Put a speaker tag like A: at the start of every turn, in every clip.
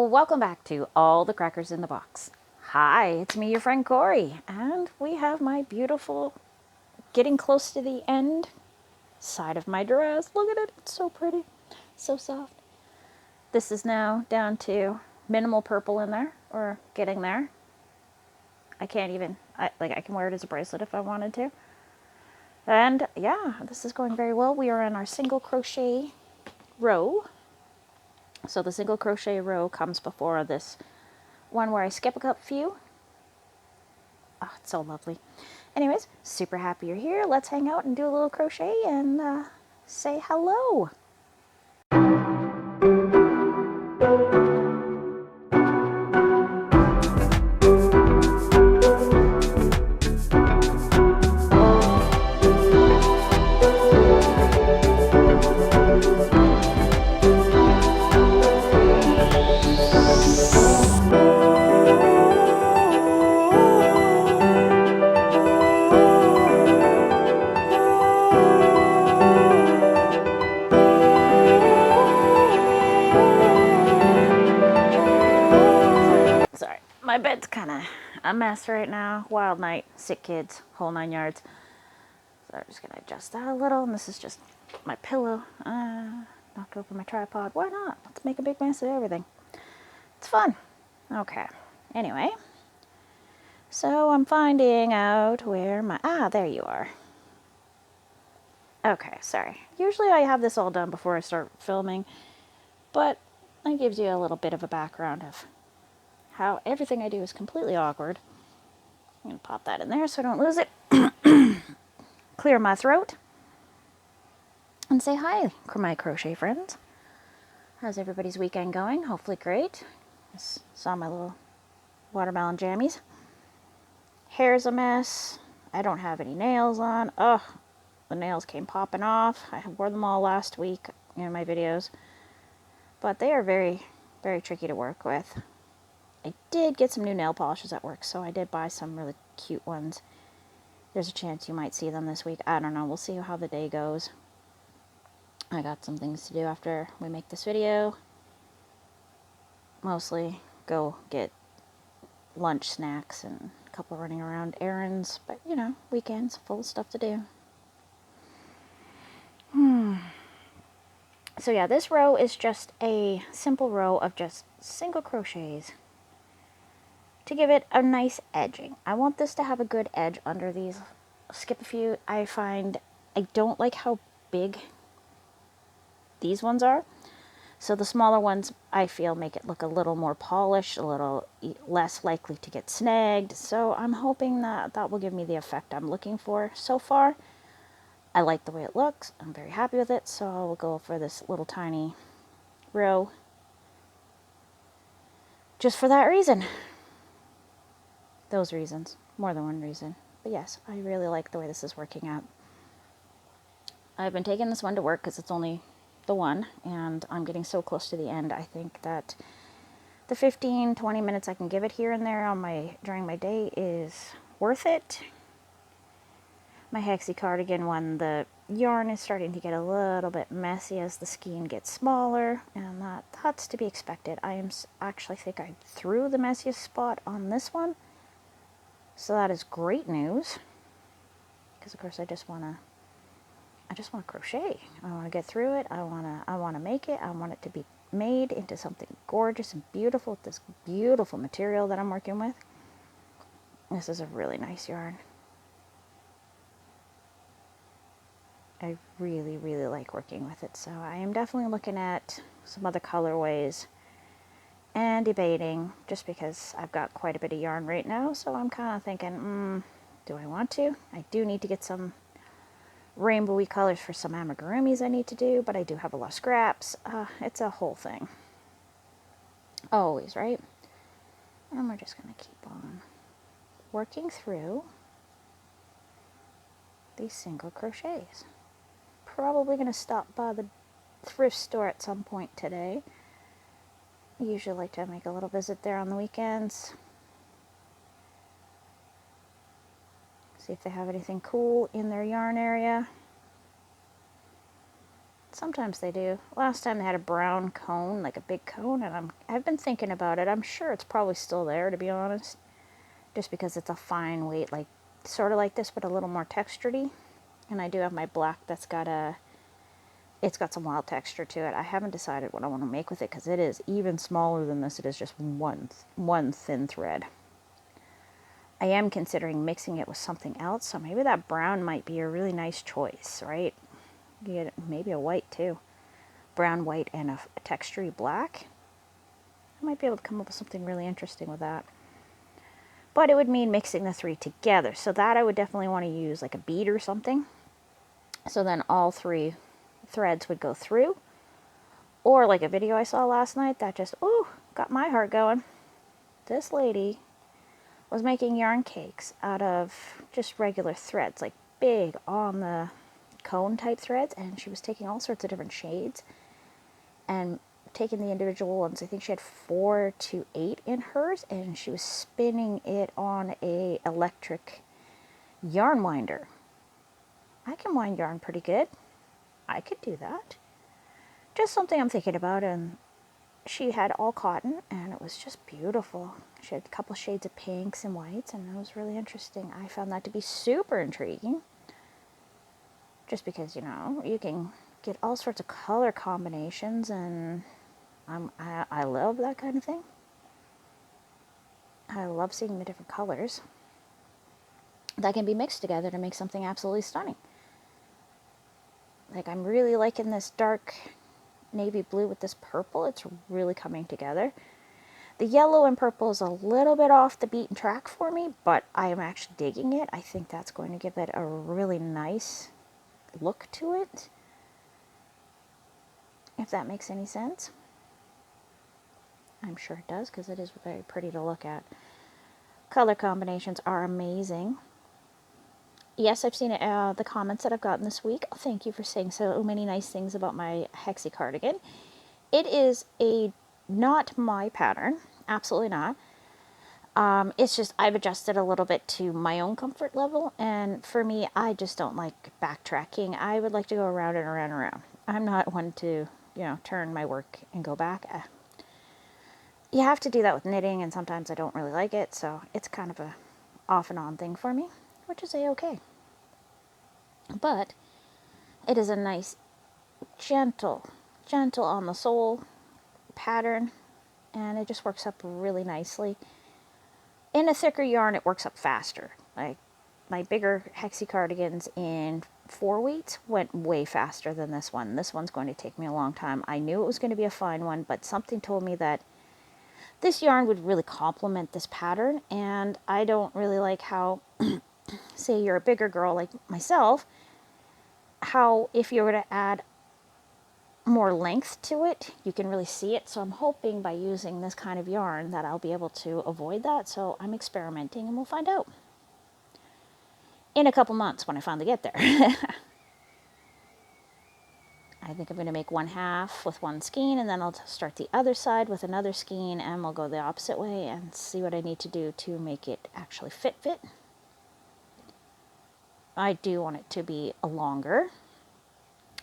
A: Welcome back to All the Crackers in the Box. Hi, it's me, your friend Corey, and we have my beautiful, getting close to the end side of my dress. Look at it, it's so pretty, so soft. This is now down to minimal purple in there, or getting there. I can't even, I can wear it as a bracelet if I wanted to. And yeah, this is going very well. We are in our single crochet row. So the single crochet row comes before this one where I skip a few. Oh, it's so lovely. Anyways, super happy you're here. Let's hang out and do a little crochet and say hello. Sorry, my bed's kind of a mess right now. Wild night, sick kids, whole 9 yards. So I'm just going to adjust that a little. And this is just my pillow. Knocked over my tripod. Why not? Let's make a big mess of everything. It's fun. Okay. Anyway. So I'm finding out where my... there you are. Okay, sorry. Usually I have this all done before I start filming. But that gives you a little bit of a background of how everything I do is completely awkward. I'm going to pop that in there so I don't lose it. Clear my throat. And say hi, my crochet friends. How's everybody's weekend going? Hopefully great. Just saw my little watermelon jammies. Hair's a mess. I don't have any nails on. Ugh, the nails came popping off. I wore them all last week in my videos. But they are very, very tricky to work with. I did get some new nail polishes at work, so I did buy some really cute ones. There's a chance you might see them this week. I don't know. We'll see how the day goes. I got some things to do after we make this video. Mostly go get lunch snacks and a couple running around errands. But, you know, weekends full of stuff to do. So yeah, this row is just a simple row of just single crochets to give it a nice edging. I want this to have a good edge under these. Skip a few. I find I don't like how big these ones are. So the smaller ones, I feel, make it look a little more polished, a little less likely to get snagged. So I'm hoping that that will give me the effect I'm looking for so far. I like the way it looks. I'm very happy with it. So I'll go for this little tiny row just for that reason. Those reasons. More than one reason. But yes, I really like the way this is working out. I've been taking this one to work because it's only the one, and I'm getting so close to the end. I think that the 15-20 minutes I can give it here and there on during my day is worth it. My Hexie cardigan one, the yarn is starting to get a little bit messy as the skein gets smaller, and that's to be expected. I actually think I threw the messiest spot on this one, so that is great news. Because of course I just want to crochet. I want to get through it. I want to make it. I want it to be made into something gorgeous and beautiful with this beautiful material that I'm working with. This is a really nice yarn. I really, really like working with it. So I am definitely looking at some other colorways and debating, just because I've got quite a bit of yarn right now. So I'm kind of thinking, do I want to? I do need to get some rainbowy colors for some amigurumis I need to do, but I do have a lot of scraps. It's a whole thing. Always, right? And we're just going to keep on working through these single crochets. Probably going to stop by the thrift store at some point today. I usually like to make a little visit there on the weekends. See if they have anything cool in their yarn area. Sometimes they do. Last time they had a brown cone, like a big cone, and I've been thinking about it. I'm sure it's probably still there, to be honest. Just because it's a fine weight, like sort of like this, but a little more textured-y. And I do have my black that's got it's got some wild texture to it. I haven't decided what I want to make with it because it is even smaller than this. It is just one thin thread. I am considering mixing it with something else, so maybe that brown might be a really nice choice, right? Get maybe a white too. Brown, white, and a textury black. I might be able to come up with something really interesting with that. But it would mean mixing the three together. So that I would definitely want to use like a bead or something. So then all three threads would go through. Or like a video I saw last night that just, ooh, got my heart going. This lady was making yarn cakes out of just regular threads, like big on the cone type threads, and she was taking all sorts of different shades and taking the individual ones. I think she had 4 to 8 in hers, and she was spinning it on a electric yarn winder. I can wind yarn pretty good. I could do that. Just something I'm thinking about. And she had all cotton, and it was just beautiful. She had a couple shades of pinks and whites, and it was really interesting. I found that to be super intriguing. Just because, you know, you can get all sorts of color combinations, and I love that kind of thing. I love seeing the different colors that can be mixed together to make something absolutely stunning. Like, I'm really liking this dark navy blue with this purple. It's really coming together. The yellow and purple is a little bit off the beaten track for me, but I am actually digging it. I think that's going to give it a really nice look to it, if that makes any sense. I'm sure it does, because it is very pretty to look at. Color combinations are amazing. Yes, I've seen the comments that I've gotten this week. Thank you for saying so many nice things about my Hexie cardigan. It is not my pattern, absolutely not. It's just I've adjusted a little bit to my own comfort level, and for me, I just don't like backtracking. I would like to go around and around and around. I'm not one to, turn my work and go back. You have to do that with knitting, and sometimes I don't really like it, so it's kind of a off and on thing for me, which is a-okay. But it is a nice, gentle on the sole pattern, and it just works up really nicely. In a thicker yarn, it works up faster. Like my bigger Hexie cardigans in 4 weights went way faster than this one. This one's going to take me a long time. I knew it was going to be a fine one, but something told me that this yarn would really complement this pattern, and I don't really like how, say you're a bigger girl like myself, how if you were to add more length to it, you can really see it. So I'm hoping by using this kind of yarn that I'll be able to avoid that. So I'm experimenting, and we'll find out in a couple months when I finally get there. I think I'm going to make one half with one skein, and then I'll start the other side with another skein, and we'll go the opposite way and see what I need to do to make it actually fit. I do want it to be a longer,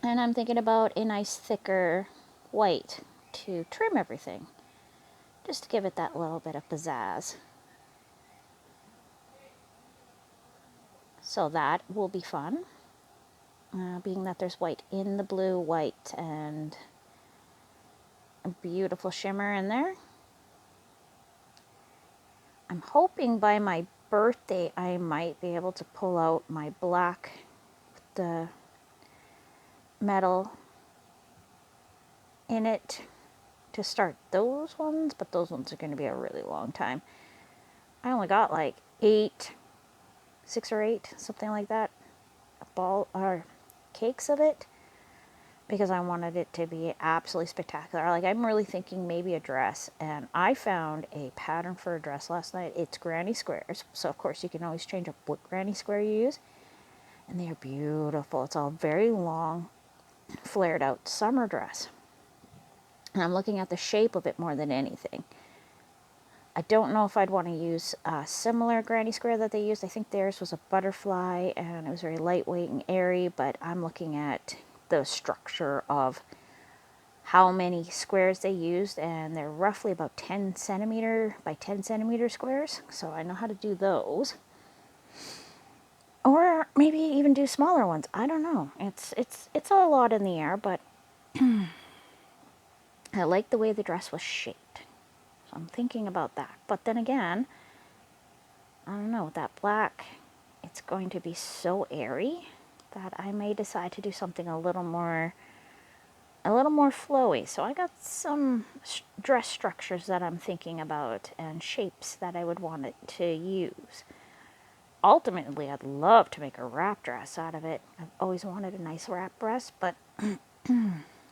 A: and I'm thinking about a nice thicker white to trim everything, just to give it that little bit of pizzazz. So that will be fun, being that there's white in the blue, white, and a beautiful shimmer in there. I'm hoping by my birthday I might be able to pull out my black with the metal in it to start those ones, but those ones are going to be a really long time. I only got like 6 or 8, something like that, cakes of it, because I wanted it to be absolutely spectacular. Like, I'm really thinking maybe a dress, and I found a pattern for a dress last night. It's granny squares, so of course you can always change up what granny square you use, and they are beautiful. It's all very long, flared out summer dress, and I'm looking at the shape of it more than anything. I don't know if I'd want to use a similar granny square that they used. I think theirs was a butterfly, and it was very lightweight and airy, but I'm looking at the structure of how many squares they used, and they're roughly about 10 centimeter by 10 centimeter squares, so I know how to do those. Or maybe even do smaller ones. I don't know. It's a lot in the air, but I like the way the dress was shaped. So I'm thinking about that. But then again, I don't know, with that black, it's going to be so airy that I may decide to do something a little more flowy. So I got some dress structures that I'm thinking about and shapes that I would want it to use. Ultimately, I'd love to make a wrap dress out of it. I've always wanted a nice wrap dress, but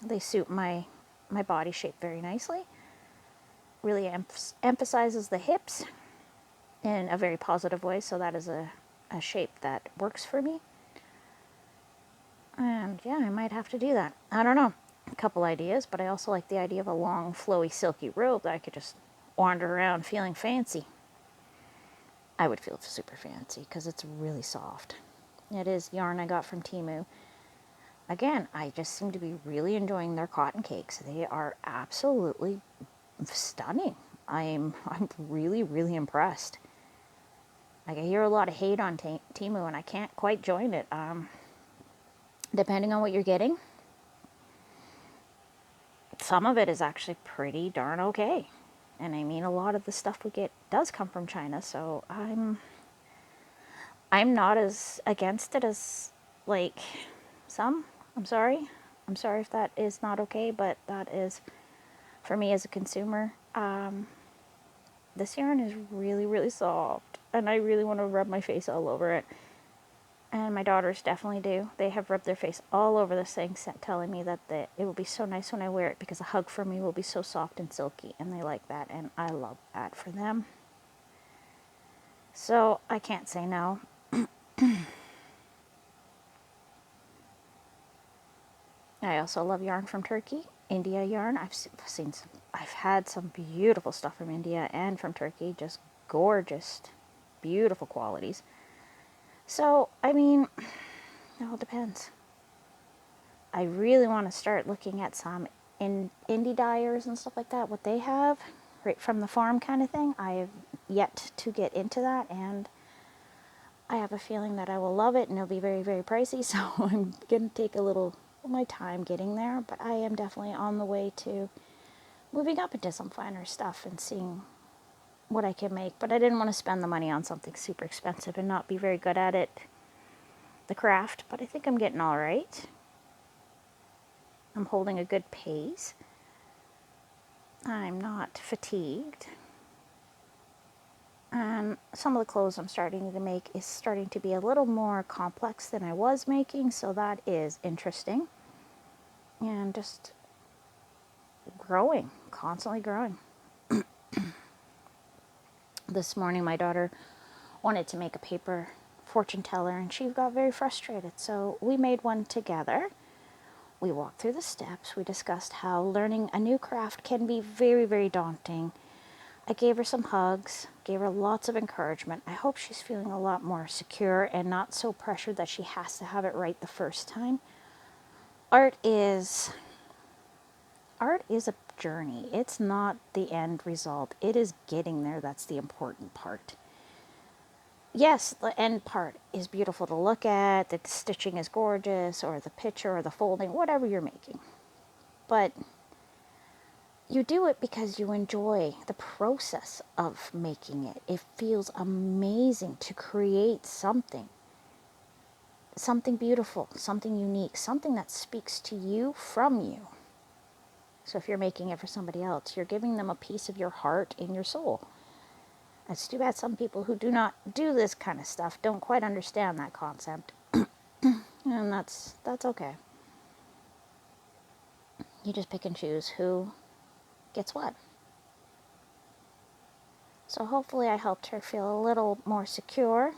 A: they suit my body shape very nicely. Really emphasizes the hips in a very positive way, so that is a shape that works for me. And yeah, I might have to do that. I don't know. A couple ideas, but I also like the idea of a long, flowy, silky robe that I could just wander around feeling fancy. I would feel super fancy because it's really soft. It is yarn I got from Temu. Again, I just seem to be really enjoying their cotton cakes. They are absolutely stunning. I'm really, really impressed. Like, I hear a lot of hate on Temu, and I can't quite join it. Depending on what you're getting, some of it is actually pretty darn okay. And I mean, a lot of the stuff we get does come from China, so I'm not as against it as, like, some. I'm sorry if that is not okay, but that is, for me as a consumer, this yarn is really, really soft, and I really want to rub my face all over it. And my daughters definitely do. They have rubbed their face all over this thing, telling me that it will be so nice when I wear it because a hug from me will be so soft and silky, and they like that, and I love that for them. So I can't say no. I also love yarn from Turkey, India yarn. I've had some beautiful stuff from India and from Turkey, just gorgeous, beautiful qualities. So, I mean, it all depends. I really want to start looking at some indie dyers and stuff like that, what they have, right from the farm kind of thing. I have yet to get into that, and I have a feeling that I will love it, and it'll be very, very pricey, so I'm going to take a little of my time getting there, but I am definitely on the way to moving up into some finer stuff and seeing what I can make. But I didn't want to spend the money on something super expensive and not be very good at it, the craft, but I think I'm getting all right. I'm holding a good pace. I'm not fatigued. And some of the clothes I'm starting to make is starting to be a little more complex than I was making, so that is interesting. And just growing, constantly growing. This morning my daughter wanted to make a paper fortune teller, and she got very frustrated, so we made one together. We walked through the steps. We discussed how learning a new craft can be very, very daunting. I gave her some hugs, gave her lots of encouragement. I hope she's feeling a lot more secure and not so pressured that she has to have it right the first time. Art is a journey. It's not the end result. It is getting there that's the important part. Yes, the end part is beautiful to look at, the stitching is gorgeous, or the picture, or the folding, whatever you're making. But you do it because you enjoy the process of making it. It feels amazing to create something beautiful, something unique, something that speaks to you from you. So if you're making it for somebody else, you're giving them a piece of your heart and your soul. It's too bad some people who do not do this kind of stuff don't quite understand that concept. And that's okay. You just pick and choose who gets what. So hopefully I helped her feel a little more secure.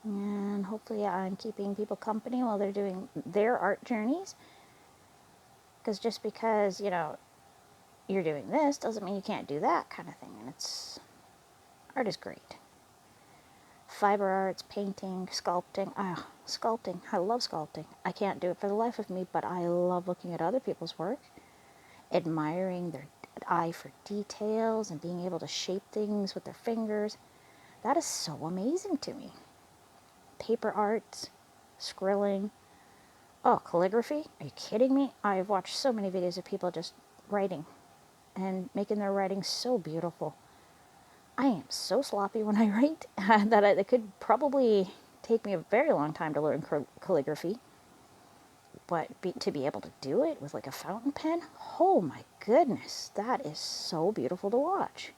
A: And hopefully I'm keeping people company while they're doing their art journeys. Because just because, you're doing this doesn't mean you can't do that kind of thing. And art is great. fiber arts, painting, sculpting. Sculpting. I love sculpting. I can't do it for the life of me, but I love looking at other people's work, admiring their eye for details and being able to shape things with their fingers. That is so amazing to me. Paper arts, scribbling. Oh, calligraphy? Are you kidding me? I've watched so many videos of people just writing and making their writing so beautiful. I am so sloppy when I write that it could probably take me a very long time to learn calligraphy. But to be able to do it with like a fountain pen, oh my goodness, that is so beautiful to watch.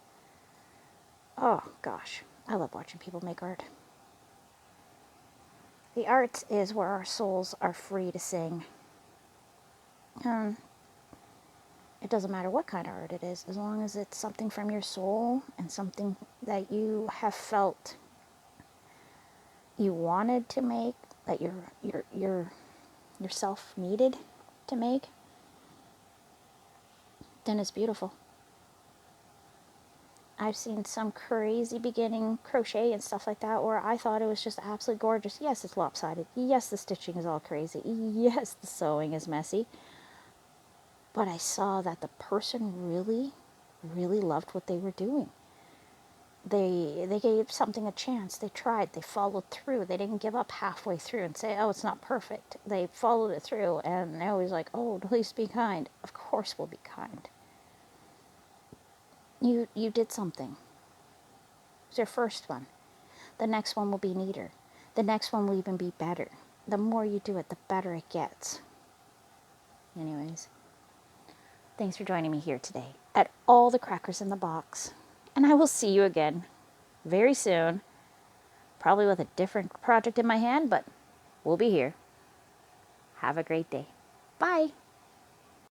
A: Oh gosh, I love watching people make art. The arts is where our souls are free to sing. It doesn't matter what kind of art it is, as long as it's something from your soul and something that you have felt you wanted to make, that yourself needed to make, then it's beautiful. I've seen some crazy beginning crochet and stuff like that where I thought it was just absolutely gorgeous. Yes, it's lopsided. Yes, the stitching is all crazy. Yes, the sewing is messy. But I saw that the person really, really loved what they were doing. They gave something a chance. They tried. They followed through. They didn't give up halfway through and say, oh, it's not perfect. They followed it through, and they're always like, oh, please be kind. Of course we'll be kind. You did something. It's your first one. The next one will be neater. The next one will even be better. The more you do it, the better it gets. Anyways, thanks for joining me here today at All the Crackers in the Box. And I will see you again very soon. Probably with a different project in my hand, but we'll be here. Have a great day. Bye.